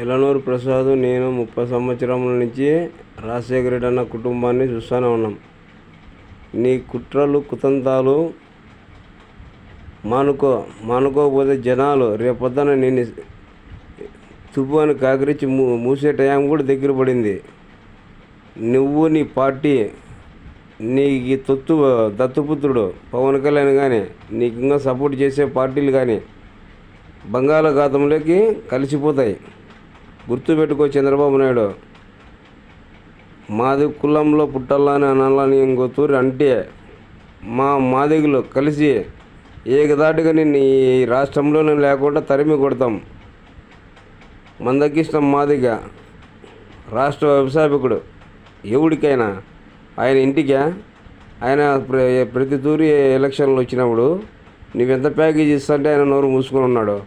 ఎలనూరు ప్రసాద్. నేను 30 సంవత్సరముల నుంచి రాజశేఖర రెడ్డి అన్న కుటుంబాన్ని చూస్తూనే ఉన్నాం. నీ కుట్రలు కుతంత్రాలు మానుకోకపోతే జనాలు రేపొద్దున నిన్ను తుప్పు అని కాకరించి మూసే టైం కూడా దగ్గర పడింది. నువ్వు నీ పార్టీ నీకు దత్తుపుత్రుడు పవన్ కళ్యాణ్ కానీ నీకు ఇంకా సపోర్ట్ చేసే పార్టీలు కానీ బంగాళాఖాతంలోకి కలిసిపోతాయి. గుర్తుపెట్టుకో చంద్రబాబు నాయుడు. మాది కులంలో పుట్టాలని అనాలని ఇంకొత్తూరు అంటే మాదిగులు కలిసి ఏకదాటిగా నిన్ను ఈ రాష్ట్రంలోనే లేకుండా తరిమి కొడతాం. మందకృష్ణ మాదిగ రాష్ట్ర వ్యవస్థాపకుడు. ఎవడికైనా ఆయన ఇంటికా ఆయన ప్రతి తూరి ఎలక్షన్లు వచ్చినప్పుడు నువ్వెంత ప్యాకేజ్ ఇస్తుంటే ఆయన నోరు మూసుకొని ఉన్నాడు.